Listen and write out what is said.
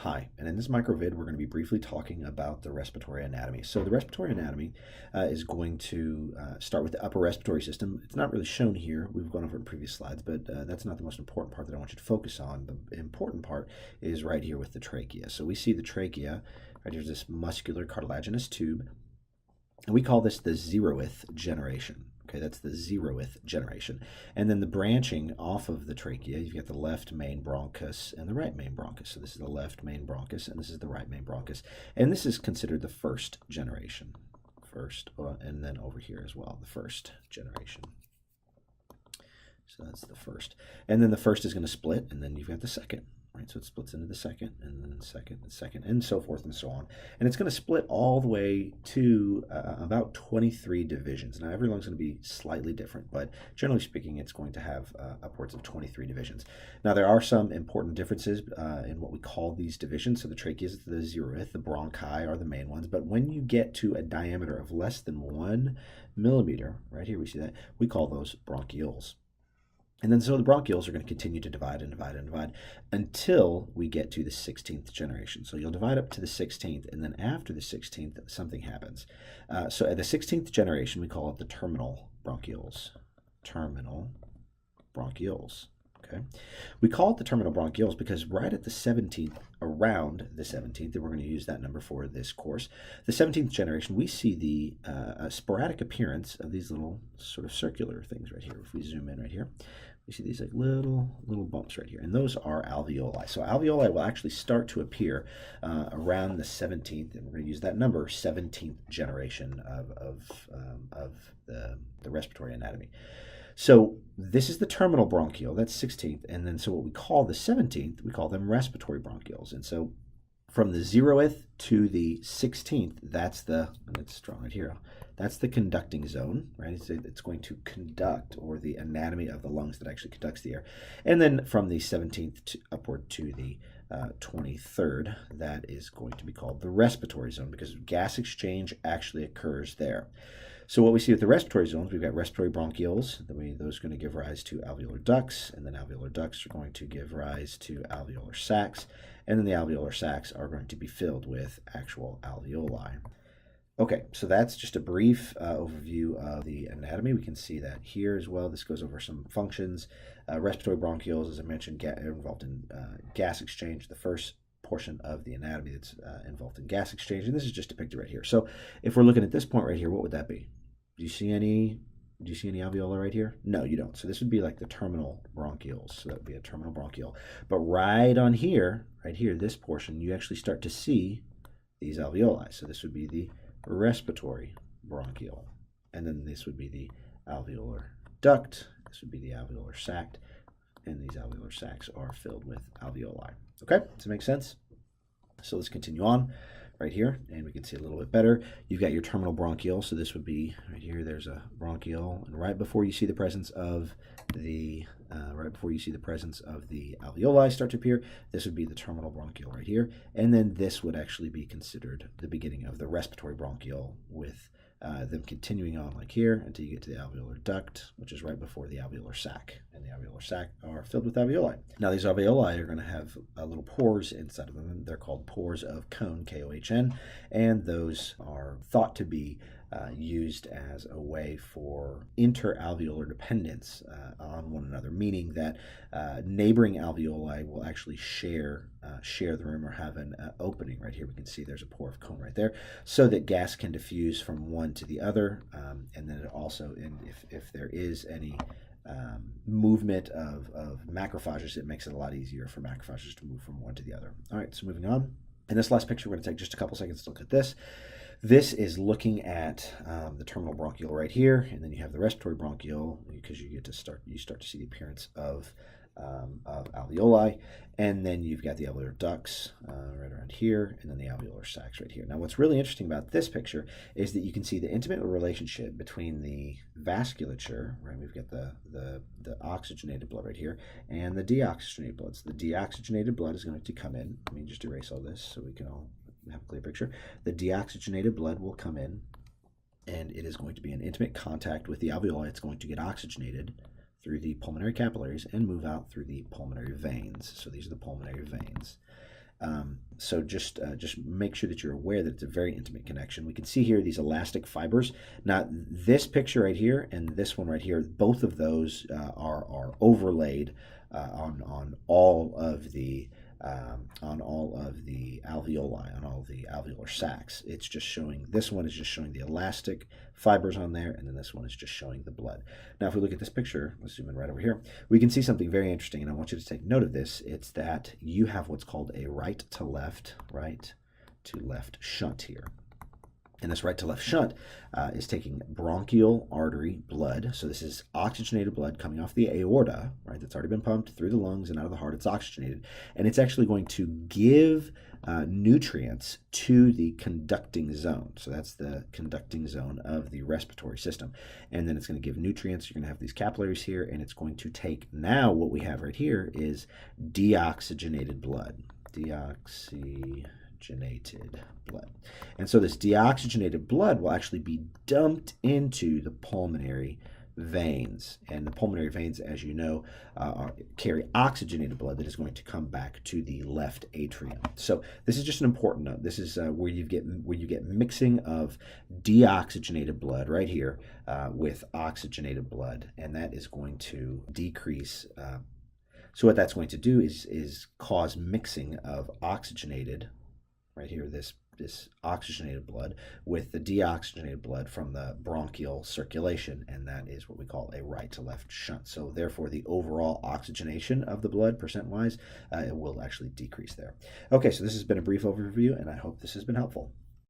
Hi, and in this microvid, we're going to be briefly talking about the respiratory anatomy. So the respiratory anatomy is going to start with the upper respiratory system. It's not really shown here. We've gone over it in previous slides, but that's not the most important part that I want you to focus on. The important part is right here with the trachea. So we see the trachea, right here's this muscular cartilaginous tube, and we call this the zeroth generation. Okay, that's the zeroth generation. And then the branching off of the trachea, you've got the left main bronchus and the right main bronchus. So this is the left main bronchus and this is the right main bronchus. And this is considered the first generation. And then over here as well, the first generation. So that's the first. And then the first is going to split, and then you've got the second. Right, so it splits into the second, and then second, and second, and so forth and so on. And it's going to split all the way to about 23 divisions. Now, every lung is going to be slightly different, but generally speaking, it's going to have upwards of 23 divisions. Now, there are some important differences in what we call these divisions. So the trachea is the zeroth, the bronchi are the main ones. But when you get to a diameter of less than 1 millimeter, right here we see that, we call those bronchioles. And then so the bronchioles are going to continue to divide and divide and divide until we get to the 16th generation. So you'll divide up to the 16th, and then after the 16th, something happens. So at the 16th generation, we call it the terminal bronchioles. Terminal bronchioles. Okay. We call it the terminal bronchioles because right at the 17th, around the 17th, and we're going to use that number for this course, the 17th generation, we see the sporadic appearance of these little sort of circular things right here. If we zoom in right here, we see these like little bumps right here, and those are alveoli. So alveoli will actually start to appear around the 17th, and we're going to use that number, 17th generation of the respiratory anatomy. So this is the terminal bronchiole, that's 16th, and then so what we call the 17th, we call them respiratory bronchioles. And so from the 0th to the 16th, that's the, and it's drawn right here, that's the conducting zone, right? It's going to conduct, or the anatomy of the lungs that actually conducts the air. And then from the 17th upward to the 23rd, that is going to be called the respiratory zone because gas exchange actually occurs there. So what we see with the respiratory zones, we've got respiratory bronchioles. Those are going to give rise to alveolar ducts, and then alveolar ducts are going to give rise to alveolar sacs, and then the alveolar sacs are going to be filled with actual alveoli. Okay, so that's just a brief overview of the anatomy. We can see that here as well. This goes over some functions. Respiratory bronchioles, as I mentioned, are involved in gas exchange. The first portion of the anatomy that's involved in gas exchange, and this is just depicted right here. So if we're looking at this point right here, what would that be? Do you see any alveoli right here? No, you don't. So this would be like the terminal bronchioles. So that would be a terminal bronchiole. But right on here, right here, this portion, you actually start to see these alveoli. So this would be the respiratory bronchiole. And then this would be the alveolar duct. This would be the alveolar sac. And these alveolar sacs are filled with alveoli. Okay, does it make sense? So let's continue on right here, and we can see a little bit better. You've got your terminal bronchiole, so this would be right here. There's a bronchiole, and right before you see the presence of the alveoli start to appear, this would be the terminal bronchiole right here, and then this would actually be considered the beginning of the respiratory bronchiole, with them continuing on like here until you get to the alveolar duct, which is right before the alveolar sac, and the alveolar sac are filled with alveoli. Now these alveoli are going to have little pores inside of them, and they're called pores of Kohn, K-O-H-N, and those are thought to be used as a way for interalveolar dependence on one another, meaning that neighboring alveoli will actually share the room or have an opening. Right here we can see there's a pore of Kohn right there, so that gas can diffuse from one to the other, and then it also, if there is any movement of macrophages, it makes it a lot easier for macrophages to move from one to the other. All right, so moving on. In this last picture, we're going to take just a couple seconds to look at this. This is looking at the terminal bronchiole right here, and then you have the respiratory bronchiole because you start to see the appearance of alveoli, and then you've got the alveolar ducts right around here, and then the alveolar sacs right here. Now, what's really interesting about this picture is that you can see the intimate relationship between the vasculature, right? We've got the oxygenated blood right here, and the deoxygenated blood. So the deoxygenated blood is going to come in. Let me just erase all this so we can all have a clear picture. The deoxygenated blood will come in, and it is going to be in intimate contact with the alveoli. It's going to get oxygenated through the pulmonary capillaries and move out through the pulmonary veins. So these are the pulmonary veins. So just make sure that you're aware that it's a very intimate connection. We can see here these elastic fibers. Now this picture right here and this one right here, both of those are overlaid on all of the alveoli, on all of the alveolar sacs. It's just showing, this one is just showing the elastic fibers on there, and then this one is just showing the blood. Now if we look at this picture, let's zoom in right over here, we can see something very interesting, and I want you to take note of this. It's that you have what's called a right to left shunt here. And this right to left shunt is taking bronchial artery blood. So this is oxygenated blood coming off the aorta, right? That's already been pumped through the lungs and out of the heart. It's oxygenated. And it's actually going to give nutrients to the conducting zone. So that's the conducting zone of the respiratory system. And then it's going to give nutrients. You're going to have these capillaries here, and it's going to take, now what we have right here is deoxygenated blood. Deoxygenated blood. And so this deoxygenated blood will actually be dumped into the pulmonary veins. And the pulmonary veins, as you know, carry oxygenated blood that is going to come back to the left atrium. So this is just an important note. This is where you get mixing of deoxygenated blood right here with oxygenated blood, and that is going to decrease. So what that's going to do is cause mixing of oxygenated, right here, this oxygenated blood with the deoxygenated blood from the bronchial circulation, and that is what we call a right to left shunt. So therefore the overall oxygenation of the blood percent-wise, it will actually decrease there. Okay, so this has been a brief overview, and I hope this has been helpful.